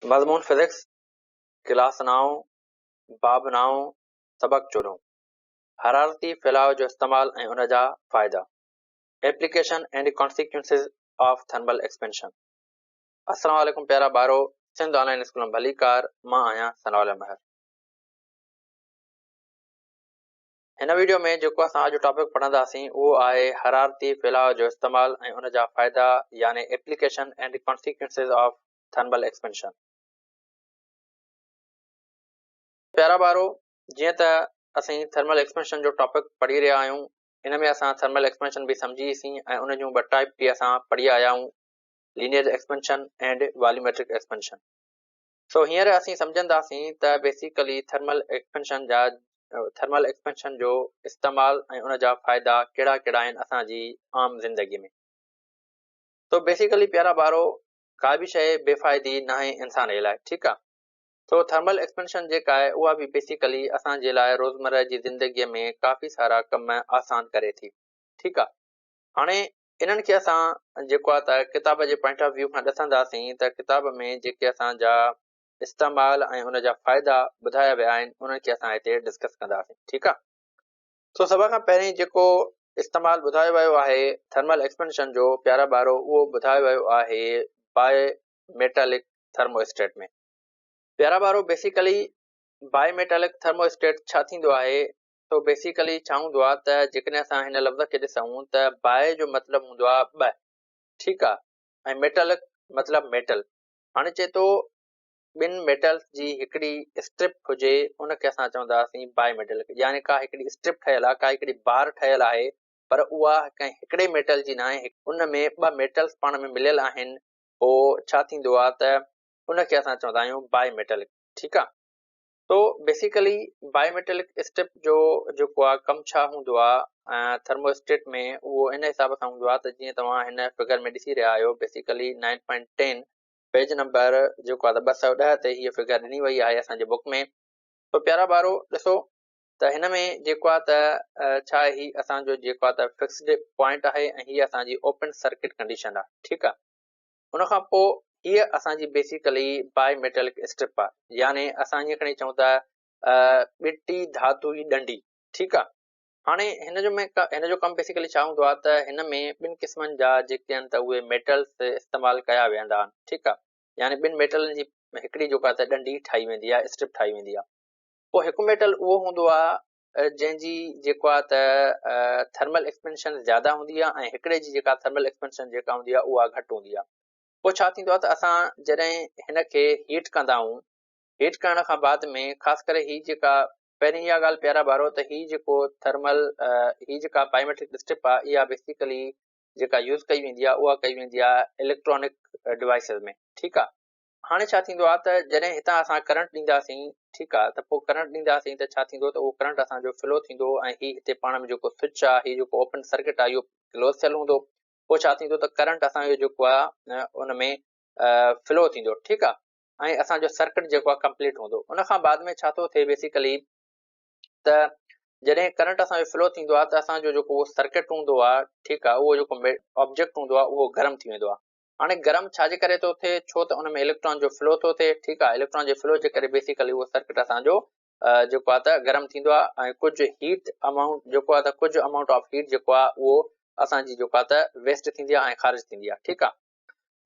मज़मून physics class 9 बाब 9 सबक 14 हरारती फैलाव जो इस्तेमाल ऐं उन जा फ़ाइदा application and consequences of thermal expansion. अस्सलाम वालेकुम प्यारा ॿारो, सिंध ऑनलाइन स्कूल में भलीकार, मां आहियां सनवाल महर। हिन वीडियो में जेको असां अॼु टॉपिक पढ़ंदासीं उहो आहे हरारती फैलाव जो इस्तेमाल ऐं उन जा फ़ाइदा यानी application and consequences of thermal expansion. प्यारा ॿारो, जीअं त असीं थर्मल एक्सपेंशन जो टॉपिक पढ़ी रहिया आहियूं, इन में असां थर्मल एक्सपेंशन बि सम्झीसीं ऐं उन जूं ॿ टाइप बि असां पढ़ी आया आहियूं, linear expansion and volumetric expansion. So हींअर असीं सम्झंदासीं त बेसिकली थर्मल एक्सपेंशन जो इस्तेमाल ऐं उन जा फ़ाइदा कहिड़ा कहिड़ा आहिनि असांजी आम ज़िंदगीअ में। तो बेसिकली प्यारा ॿारो, का बि शइ बेफ़ाइदी न आहे इंसान जे लाइ, ठीकु आहे। तो थर्मल एक्सपेंशन जेका आहे उहा बि बेसिकली असांजे लाइ रोज़मर्रा जी ज़िंदगीअ में काफ़ी सारा कम आसान करे थी, ठीकु आहे। हाणे इन्हनि खे असां जेको आहे त किताब जे पॉइंट ऑफ व्यू खां ॾिसंदासीं त किताब में जेके असांजा इस्तेमाल ऐं उन जा फ़ाइदा ॿुधाया विया आहिनि उन्हनि खे असां हिते डिस्कस कंदासीं, ठीकु आहे। तो सभ खां पहिरीं जेको इस्तेमाल ॿुधायो वियो आहे थर्मल एक्सपेंशन जो प्यारा ॿारो, उहो ॿुधायो वियो आहे बाय मेटालिक थर्मोस्टेट में। प्यारा ॿारो, बेसिकली बाय मेटालिक थर्मोस्टेट छा थींदो आहे? तो बेसिकली छा हूंदो आहे त जेकॾहिं असां हिन लफ़्ज़ खे ॾिसूं त बाय जो मतिलबु हूंदो आहे ॿ, ठीकु आहे, ऐं मेटालिक मतिलबु मेटल। हाणे चए थो ॿिनि मेटल्स जी हिकिड़ी स्ट्रिप हुजे, उनखे असां चवंदासीं बाय मेटालिक, यानी का हिकिड़ी स्ट्रिप ठहियलु आहे, का हिकिड़ी बार ठहियलु आहे, पर उहा कंहिं हिकिड़े मेटल जी न आहे, उन में ॿ मेटल्स पाण में मिलियल आहिनि। पोइ छा थींदो आहे त उनखे असां चवंदा आहियूं बाय मेटालिक, ठीकु आहे। तो बेसिकली बायोमेटेलिक स्ट्रिप जो जेको आहे कमु छा हूंदो आहे थर्मोस्टेट में, उहो इन हिसाब सां हूंदो आहे त जीअं तव्हां हिन फिगर में ॾिसी रहिया आहियो, बेसिकली 9.10 पेज नंबर जेको आहे त 210 ते हीअ फिगर ॾिनी वई आहे असांजे बुक में। तो प्यारा ॿारो ॾिसो त हिन में जेको आहे त छा आहे, ही असांजो जेको आहे त फिक्स्ड पॉइंट आहे ऐं हीअ असांजी ओपन सर्किट कंडीशन आहे, ठीकु आहे। उन खां पोइ हीअ असांजी बेसिकली बाय मेटेलिक स्ट्रिप आहे, यानी असां ईअं खणी चऊं था ॿिटी धातु जी डंडी, ठीकु आहे। हाणे हिन जो कमु बेसिकली छा हूंदो आहे त हिन में ॿिनि क़िस्मनि जा जेके आहिनि त उहे मेटल्स इस्तेमालु कया वेंदा आहिनि, ठीकु आहे। यानी ॿिनि मेटलनि जी हिकिड़ी जेको आहे त डंडी ठाही वेंदी आहे, स्ट्रिप ठाही वेंदी आहे। पोइ हिकु मेटल उहो हूंदो आहे जंहिंजी जेको आहे त थर्मल एक्सपेंशन ज़्यादा हूंदी आहे ऐं हिकिड़े जी जेका थर्मल एक्सपेंशन जेका हूंदी आहे उहा घटि हूंदी आहे। पोइ छा थींदो आहे त असां जॾहिं हिन खे हीट कंदा आहियूं, हीट करण खां बाद में ख़ासि करे ही जेका पहिरीं इहा ॻाल्हि प्यारा ॿारो त ही जेको ही जेका बायोमेट्रिक स्ट्रिप आहे, इहा बेसिकली जेका यूज़ कई वेंदी आहे उहा कई वेंदी आहे इलेक्ट्रॉनिक डिवाइसिस में, ठीकु आहे। हाणे छा थींदो आहे त जॾहिं हितां असां करंट ॾींदासीं, ठीकु आहे, त पोइ करंट ॾींदासीं त छा थींदो त उहो करंट असांजो फ्लो थींदो ऐं ही हिते पाण में जेको स्विच आहे, ही जेको ओपन सर्किट आहे, इहो क्लोज़ थियल हूंदो। पोइ छा थींदो त करंट असांजो जेको आहे उन में फ्लो थींदो, ठीकु आहे, ऐं असांजो सर्किट जेको आहे कंप्लीट हूंदो। उन खां बाद में छा थो थिए बेसिकली त जॾहिं करंट असांजो फ्लो थींदो आहे त असांजो जेको सर्किट हूंदो आहे, ठीकु आहे, उहो जेको ऑब्जेक्ट हूंदो आहे उहो गरम थी वेंदो आहे। हाणे गरम छाजे करे थो थिए? छो त उन में इलेक्ट्रॉन जो फ्लो थो थिए, ठीकु आहे। इलेक्ट्रॉन जे फ्लो जे करे बेसिकली उहो सर्किट असांजो जेको आहे त गरम थींदो आहे ऐं कुझु हीट अमाउंट जेको आहे त कुझु अमाउंट ऑफ हीट जेको आहे उहो असांजी जेको आहे त वेस्ट थींदी आहे ऐं ख़ारिज थींदी आहे, ठीकु आहे।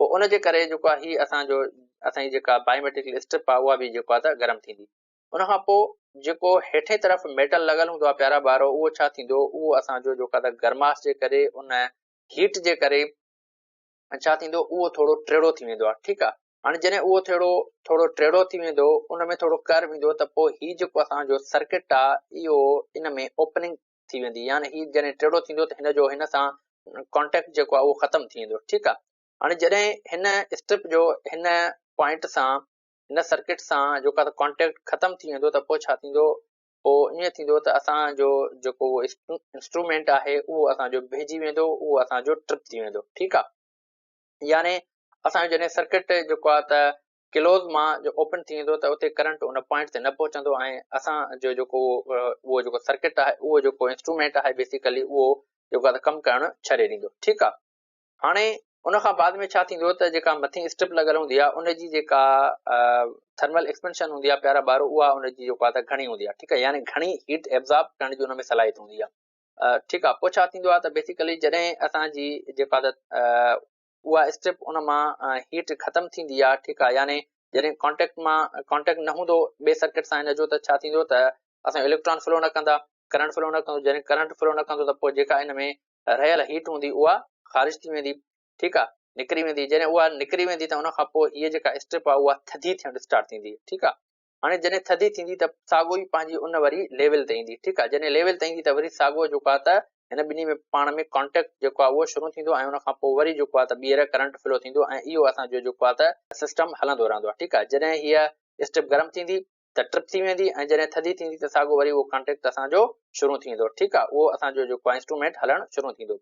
पोइ उनजे करे जेको आहे ही असांजी जेका बायोमेट्रिक स्ट्रिप आहे उहा बि जेको आहे त गरम थींदी। उन खां पोइ जेको हेठे तरफ़ मेटल लॻल हूंदो आहे प्यारा ॿारो, उहो छा थींदो, उहो असांजो जेको आहे त गरमाश जे करे, उन हीट जे करे छा थींदो, उहो थोरो टेढ़ो थी वेंदो आहे, ठीकु आहे। हाणे जॾहिं उहो थोरो टेढ़ो थी वेंदो, उन में थोरो कर्व ईंदो, त पोइ ही जेको असांजो सर्किट आहे इहो इन में ओपनिंग थी वेंदी, यानी ही जॾहिं टेढ़ो थींदो त हिन सां कॉन्टेक्ट जेको आहे उहो ख़तमु थी वेंदो, ठीकु आहे। हाणे जॾहिं हिन स्ट्रिप जो हिन पॉइंट सां, हिन सर्किट सां जेको आहे त कॉन्टेक्ट ख़तमु थी वेंदो, त पोइ छा थींदो, पोइ ईअं थींदो त असांजो जेको इंस्ट्रूमेंट आहे उहो असांजो भिजी वेंदो, उहो असांजो ट्रिप थी वेंदो, ठीकु आहे। यानी असांजो जॾहिं सर्किट जेको आहे त क्लोज़ मां जो ओपन थी वेंदो, त उते करंट उन पॉइंट ते न पहुचंदो ऐं असांजो जेको उहो जेको सर्किट आहे, उहो जेको इंस्ट्रूमेंट आहे बेसिकली उहो जेको आहे त कमु करणु छॾे ॾींदो, ठीकु आहे। हाणे उन खां बाद में छा थींदो त जेका मथीं स्ट्रिप लॻल हूंदी आहे उन जी जेका थर्मल एक्सपेंशन हूंदी आहे प्यारा ॿारो, उहा उन जी जेको आहे त घणी हूंदी आहे। ठीकु आहे, यानी घणी हीट एब्ज़ॉर्ब करण जी उन में सलाहियत हूंदी आहे। ठीकु आहे, पोइ छा थींदो आहे त बेसिकली जॾहिं असांजी जेका त उहा स्ट्रिप उन मां हीट ख़तमु थींदी आहे, ठीकु आहे, यानी जॾहिं कॉन्टेक्ट न हूंदो ॿिए सर्किट सां हिन जो, त छा थींदो त असां इलेक्ट्रॉन फ्लो न कंदा, करंट फ्लो न कंदो। जॾहिं करंट फ्लो न कंदो त पोइ जेका हिन में रहियल हीट हूंदी उहा ख़ारिज थी वेंदी, ठीकु आहे, निकिरी वेंदी। जॾहिं उहा निकिरी वेंदी त उन खां पोइ हीअ जेका स्ट्रिप आहे उहा थधी थियणु स्टार्ट थींदी, ठीकु आहे। हाणे जॾहिं थधी थींदी त साॻियो ई पंहिंजी उन वरी लेवल ते ईंदी, ठीकु आहे। जॾहिं लेवल ते ईंदी त वरी साॻियो जेको आहे त हिन ॿिन्ही में पाण में कॉन्टेक्ट जेको आहे उहो शुरू थींदो ऐं उन खां पोइ वरी जेको आहे त ॿीहर करंट फ्लो थींदो ऐं इहो असांजो जेको आहे त सिस्टम हलंदो रहंदो आहे, ठीकु आहे। जॾहिं हीअ स्ट्रिप गरम थींदी त ट्रिप थी वेंदी ऐं जॾहिं थधी थींदी त साॻियो वरी उहो कॉन्टेक्ट असांजो शुरू थींदो, ठीकु आहे। उहो असांजो जेको आहे इंस्ट्रूमेंट हलणु शुरू थींदो।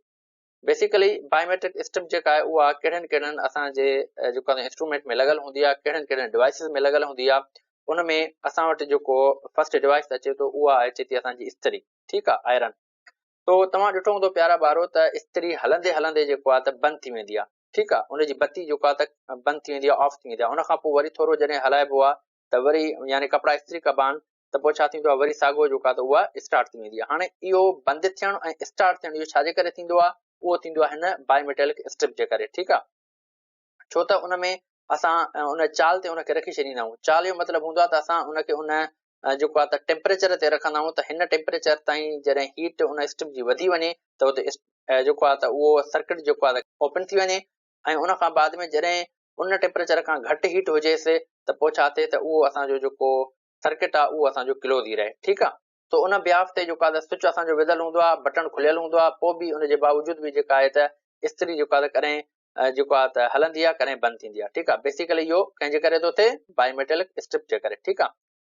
बेसिकली बायोमेट्रिक स्ट्रिप जेका आहे उहा कहिड़नि असांजे जेको आहे इंस्ट्रूमेंट में लॻल हूंदी आहे, कहिड़नि डिवाइसिस में लॻल हूंदी आहे। उन में असां वटि जेको फर्स्ट डिवाइस अचे थो उहा अचे थी असांजी इस्त्री, ठीकु आहे, आयरन। तो तव्हां ॾिठो हूंदो प्यारा ॿारो त इस्त्री हलंदे हलंदे जेको आहे त बंदि थी वेंदी आहे, ठीकु आहे। उनजी बत्ती जेको आहे त बंदि थी वेंदी आहे, ऑफ थी वेंदी आहे। उन खां पोइ वरी थोरो जॾहिं हलाइबो आहे त वरी यानी कपिड़ा इस्त्री कबा आहिनि त पोइ छा थींदो आहे, वरी साॻियो जेको आहे त उहा स्टार्ट थी वेंदी आहे। हाणे इहो बंदि थियणु ऐं स्टार्ट थियणु इहो छाजे करे थींदो आहे, उहो थींदो आहे हिन बायोमेटेलिक स्ट्रिप जे करे, ठीकु आहे। छो त उन में असां उन चाल ते उनखे रखी छॾींदा आहियूं। चाल जो मतिलबु हूंदो आहे त असां उनखे उन जेको आहे त टेम्परेचर ते रखंदा आहियूं, त हिन टेम्परेचर ताईं जॾहिं हीट उन स्ट्रिप जी वधी वञे त उते जेको आहे त उहो सर्किट जेको आहे त ओपन थी वञे ऐं उन खां बाद में जॾहिं उन टेम्परेचर खां घटि हीट हुजेसि त पोइ छा थिए त उहो असांजो जेको सर्किट आहे उहो असांजो क्लोज़ ई रहे, ठीकु आहे। त उन ब्याफ ते जेको आहे त स्विच असांजो विधल हूंदो आहे, बटण खुलियल हूंदो आहे, पोइ बि उनजे बावजूद बि जेका आहे त इस्त्री जेको आहे त कॾहिं जेको आहे त हलंदी आहे, कॾहिं बंदि थींदी आहे, ठीकु आहे। बेसिकली इहो कंहिंजे करे थो थिए, बायोमेटेलिक स्ट्रिप जे करे, ठीकु आहे।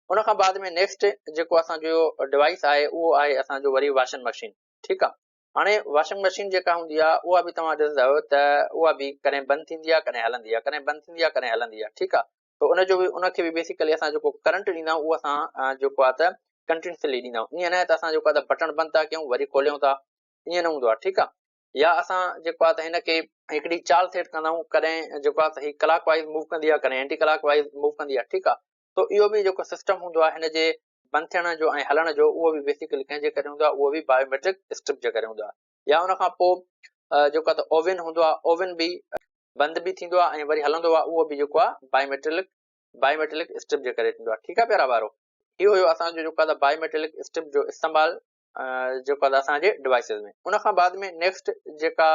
उन खां बाद में नेक्स्ट जेको असांजो डिवाइस आहे उहो आहे असांजो वरी वॉशिंग मशीन, ठीकु आहे। हाणे वॉशिंग मशीन जेका हूंदी आहे उहा बि तव्हां ॾिसंदव त उहा बि कॾहिं बंदि थींदी आहे, कॾहिं हलंदी आहे, कॾहिं बंदि थींदी आहे, कॾहिं हलंदी आहे, ठीकु आहे। त उनजो बि उनखे बि बेसिकली असां जेको करंट ॾींदा आहियूं उहो असां जेको आहे त कंटिन्यूसली ॾींदा आहियूं। ईअं न त असां जेको आहे त बटण बंदि था कयूं वरी खोलियूं था, ईअं न हूंदो आहे, ठीकु आहे। या असां जेको आहे त हिनखे हिकिड़ी चाल सेट कंदा आहियूं, कॾहिं जेको आहे त हीअ क्लॉक वाइज़ मूव कंदी आहे, कॾहिं एंटी क्लॉक वाइज़ मूव कंदी आहे, ठीकु आहे। तो इहो बि जेको सिस्टम हूंदो आहे हिन जे बंदि थियण जो ऐं हलण जो, उहो बि बेसिकली कंहिंजे करे हूंदो आहे, उहो बि बायोमेट्रिक स्ट्रिप जे करे हूंदो आहे। या उन खां पोइ जेको आहे त ओवन हूंदो आहे, ओवन बि बंदि बि थींदो आहे ऐं वरी हलंदो आहे, उहो बि जेको आहे बायोमेट्रिक स्ट्रिप जे करे थींदो आहे, ठीकु आहे प्यारा ॿारो। इहो हुयो असांजो जेको आहे त बायोमेट्रिक स्ट्रिप जो इस्तेमालु जेको आहे असांजे डिवाइसिस में। उन खां बाद में नेक्स्ट जेका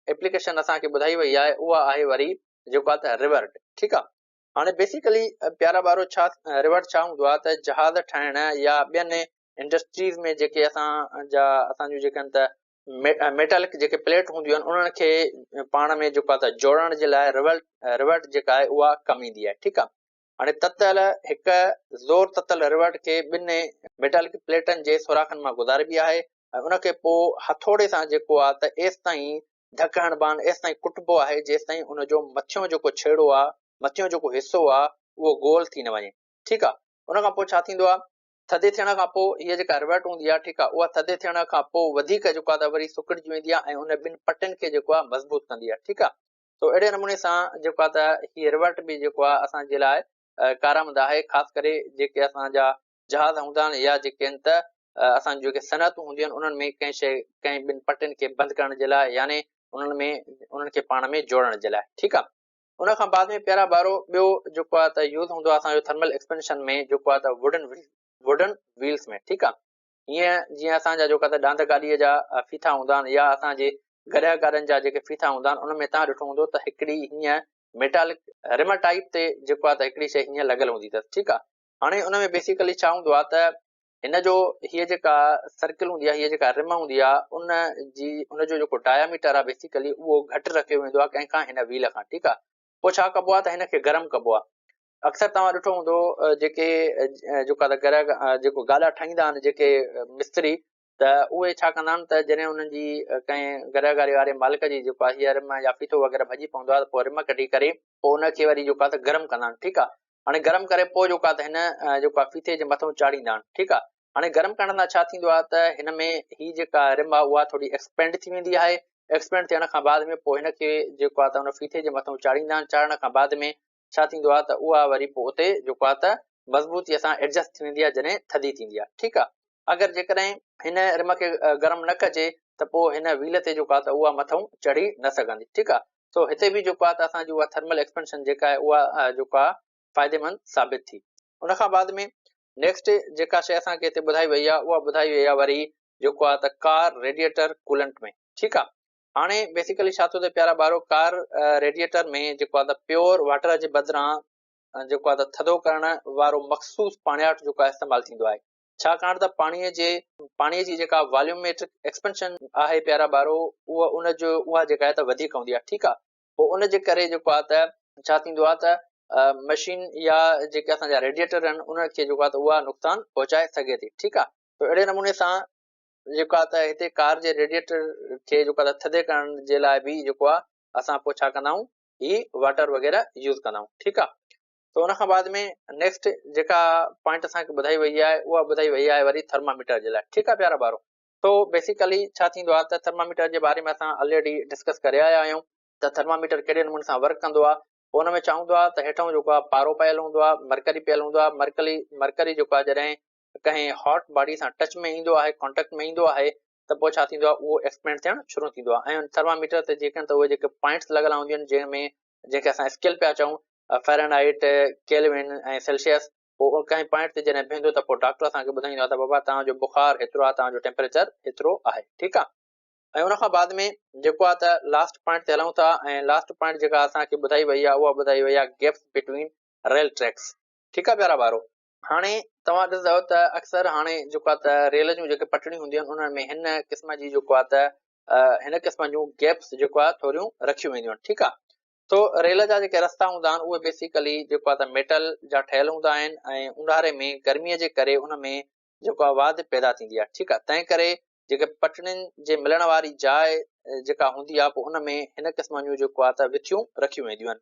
एप्लीकेशन असांखे ॿुधाई वई आहे उहा आहे वरी जेको आहे त रिवर्ट, ठीकु आहे। हाणे बेसिकली प्यारा ॿारो छा रिवर्ट छा हूंदो आहे त जहाज़ ठाहिण या ॿियनि इंडस्ट्रीज़ में जेके असांजूं जेके आहिनि त मेटालिक जेके प्लेट हूंदियूं आहिनि उन्हनि खे पाण में जेको आहे त जोड़ण जे लाइ रिवर्ट जेका आहे उहा कमु ईंदी आहे, ठीकु आहे। हाणे ततल हिकु ज़ोर ततल रिवर्ट खे ॿिनि मेटालिक प्लेटनि जे सुराखनि मां गुज़ारिबी आहे ऐं उनखे पोइ हथोड़े सां जेको आहे त एसि ताईं धक हणबा आहिनि, एसि ताईं कुटबो आहे जेसि ताईं उनजो मथियों जेको छेड़ो आहे, मथियों जेको हिसो आहे उहो गोल थी न वञे, ठीकु आहे। उन खां पोइ छा थींदो आहे, थधे थियण खां पोइ हीअ जेका रिवर्ट हूंदी आहे, ठीकु आहे, उहा थधे थियण खां पोइ वधीक जेको आहे त वरी सुकिड़जी वेंदी आहे ऐं उन ॿिनि पटनि खे जेको आहे मज़बूत कंदी आहे, ठीकु आहे। तो अहिड़े नमूने सां जेको आहे त हीअ रिवर्ट बि जेको आहे असांजे लाइ कारआमद आहे, ख़ासि करे जेके असांजा जहाज़ हूंदा आहिनि या जेके आहिनि त असांजी जेके सनअतूं हूंदियूं आहिनि उन्हनि में कंहिं ॿिनि पटनि खे बंदि करण जे लाइ, यानी उन्हनि खे पाण में जोड़ण जे लाइ, ठीकु आहे। उन खां बाद में प्यारा ॿारो ॿियो जेको आहे त यूज़ हूंदो आहे असांजो थर्मल एक्सपेंशन में जेको आहे त वुडन व्हील्स में, ठीकु आहे। हीअं जीअं असांजा जेको आहे त ॾांद गाॾीअ जा फीथा हूंदा आहिनि या असांजे गॾिया गाॾियुनि जा जेके फीथा हूंदा आहिनि उन में तव्हां ॾिठो हूंदो त हिकिड़ी हीअं मेटालिक रिम टाइप ते जेको आहे त हिकिड़ी शइ हीअं लॻल हूंदी अथसि, ठीकु आहे। हाणे उन में बेसिकली छा हूंदो आहे त हिन जो हीअ जेका सर्किल हूंदी आहे, हीअ जेका रिम हूंदी आहे उनजो जेको डायामीटर आहे बेसिकली उहो घटि रखियो वेंदो आहे कंहिंखां हिन व्हील खां, ठीकु आहे। पोइ छा कबो आहे त हिनखे गरम कबो आहे। अक्सर तव्हां ॾिठो हूंदो जेके जेको आहे त जेको गाॾा ठाहींदा आहिनि जेके मिस्त्री, त उहे छा कंदा आहिनि त जॾहिं उन्हनि जी कंहिं गॾिया गाॾी वारे मालिक जी जेको आहे हीअ रिम या फीथो वग़ैरह भॼी पवंदो आहे त पोइ रिम कढी करे पोइ उनखे वरी जेको आहे त गरम कंदा आहिनि, ठीकु आहे। हाणे गरम करे पोइ जेको आहे त हिन जेको आहे फीथे जे मथां चाढ़ींदा आहिनि, ठीकु आहे। हाणे गरम करण सां छा थींदो आहे त हिन में हीअ जेका रिम आहे उहा थोरी एक्सपेंड थी वेंदी आहे एक्सपेंड थियण खां बाद में पोइ हिनखे जेको आहे त हुन फीथे जे मथां चाढ़ींदा आहिनि। चाढ़ण खां बाद में छा थींदो आहे त उहा वरी पोइ उते जेको आहे त मज़बूतीअ सां एडजस्ट थी वेंदी आहे जॾहिं थधी थींदी आहे। ठीकु आहे। अगरि जेकॾहिं हिन रिम खे गरम न कजे त पोइ हिन व्हील ते जेको आहे त उहा मथां चढ़ी न सघंदी। ठीकु आहे। सो हिते बि जेको आहे त असांजी उहा थर्मल एक्सपेंशन जेका आहे उहा जेको आहे फ़ाइदेमंद साबित थी। उन खां बाद में नेक्स्ट जेका शइ असांखे हिते ॿुधाई वई आहे उहा ॿुधाई वई आहे वरी जेको आहे त कार रेडिएटर कूलेंट में। ठीकु आहे। हाणे बेसिकली छा थो थिए प्यारा ॿारो, कार रेडिएटर में जेको आहे त प्योर वाटर जे बदिरां जेको आहे त थधो करण वारो मख़सूस पाणियाठ जेको आहे इस्तेमालु थींदो आहे। छाकाणि त पाणीअ जी जेका वॉल्यूमेट्रिक एक्सपेंशन आहे प्यारा ॿारो, उहा जेका आहे त वधीक हूंदी आहे। ठीकु आहे। पोइ उन जे करे जेको आहे त छा थींदो आहे त मशीन या जेके असांजा रेडिएटर आहिनि उनखे जेको आहे त उहा नुक़सान पहुचाए सघे थी। ठीकु आहे। त अहिड़े नमूने सां जेको आहे त हिते कार जे रेडिएटर खे जेको आहे त थधे करण जे लाइ बि जेको आहे असां पोइ छा कंदा आहियूं, ही वाटर वग़ैरह यूज़ कंदा आहियूं। ठीकु आहे। त उन खां बाद में नेक्स्ट जेका पॉइंट असांखे ॿुधाई वई आहे उहा ॿुधाई वई आहे वरी थर्मामीटर जे लाइ। ठीकु आहे प्यारा ॿारो। तो बेसिकली छा थींदो आहे त थर्मामीटर जे बारे में असां ऑलरेडी डिस्कस करे आया आहियूं त थर्मामीटर कहिड़े नमूने सां वर्क कंदो आहे। पोइ हुन में चवंदो आहे त हेठां जेको आहे पारो पियल हूंदो आहे, मरकरी पियल हूंदो आहे। मरकरी जेको आहे जॾहिं कंहिं हॉट बॉडी सां टच में ईंदो आहे, कॉन्टेक्ट में ईंदो आहे, त पोइ छा थींदो आहे उहो एक्सपेंड थियणु शुरू थींदो आहे। ऐं थर्मामीटर ते जेके त उहे जेके पॉइंट्स लॻल हूंदियूं आहिनि जंहिंखे असां स्केल पिया चऊं, फ़ारेनहाइट, केल्विन ऐं सेल्सियस। पोइ कंहिं पॉइंट ते जॾहिं बीहंदो त पोइ डॉक्टर असांखे ॿुधाईंदो आहे त बाबा तव्हांजो बुखार हेतिरो आहे, तव्हांजो टेम्परेचर हेतिरो आहे। ठीकु आहे। ऐं उन खां बाद में जेको आहे त लास्ट पॉइंट ते हलूं था। ऐं लास्ट पॉइंट जेका असांखे ॿुधाई वई आहे उहा ॿुधाई वई आहे गैप्स बिटवीन रेल ट्रैक्स। ठीकु आहे प्यारा ॿारो। हाणे तव्हां ॾिसंदव त अक्सर हाणे जेको आहे त रेल जूं जेके पटड़ियूं हूंदियूं आहिनि उन्हनि में हिन क़िस्म जी जेको आहे त हिन क़िस्म जूं गैप्स जेको आहे थोरियूं रखियूं वेंदियूं आहिनि। ठीकु आहे। तो रेल जा जेके रस्ता हूंदा आहिनि उहे बेसिकली जेको आहे त मेटल जा ठहियल हूंदा आहिनि ऐं ऊन्हारे में गर्मीअ जे करे उन में जेको आहे वाधि पैदा थींदी आहे। ठीकु आहे। तंहिं करे जेके पटड़ियुनि जे मिलण वारी जाइ जेका हूंदी आहे पोइ उन में हिन क़िस्म जूं जेको आहे त विथियूं रखियूं वेंदियूं आहिनि,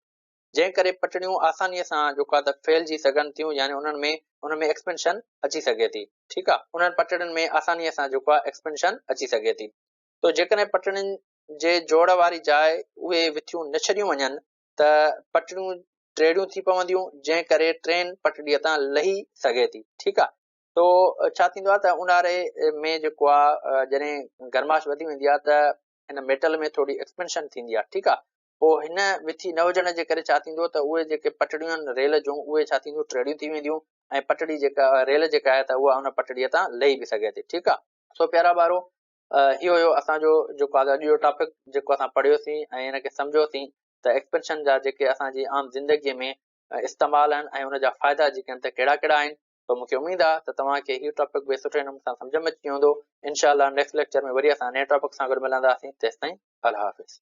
जंहिं करे पटड़ियूं आसानीअ सां जेको आहे त फैलिजी सघनि थियूं, यानी उन में एक्सपेंशन अची सघे थी। ठीकु आहे। उन्हनि पटड़ियुनि में आसानीअ सां जेको आहे एक्सपेंशन अची सघे थी। तो जेकॾहिं पटड़ियुनि जे जोड़ वारी जाइ उहे विथियूं न छॾियूं वञनि त पटड़ियूं टेढ़ियूं थी पवंदियूं, जंहिं करे ट्रेन पटड़ीअ तां लही सघे थी। ठीकु आहे। तो छा थींदो आहे त ऊन्हारे में जेको आहे जॾहिं गर्माश वधी वेंदी आहे त हिन मेटल में थोरी एक्सपेंशन थींदी आहे। ठीकु आहे। पोइ हिन विथी न हुजण जे करे छा थींदो त उहे जेके पटड़ियूं आहिनि रेल जूं उहे छा थींदियूं, टेढ़ियूं थी वेंदियूं ऐं पटड़ी जेका रेल जेका आहे त उहा हुन पटड़ीअ तां लही बि सघे थी। ठीकु आहे। सो प्यारा ॿारो, इहो हुयो असांजो जेको आहे अॼु जो टॉपिक जेको असां पढ़ियोसीं ऐं हिनखे सम्झियोसीं त एक्सपेंशन जा जेके असांजी आम ज़िंदगीअ में इस्तेमालु आहिनि ऐं हुनजा फ़ाइदा जेके आहिनि त कहिड़ा कहिड़ा आहिनि। त मूंखे उमेदु आहे त तव्हांखे हीउ टॉपिक बि सुठे नमूने सां सम्झ में अची वेंदो। इनशाअल्लाह नेक्स्ट लेक्चर में वरी असां नए टॉपिक सां गॾु मिलंदासीं। तेसिताईं अल्लाह हाफ़िज़।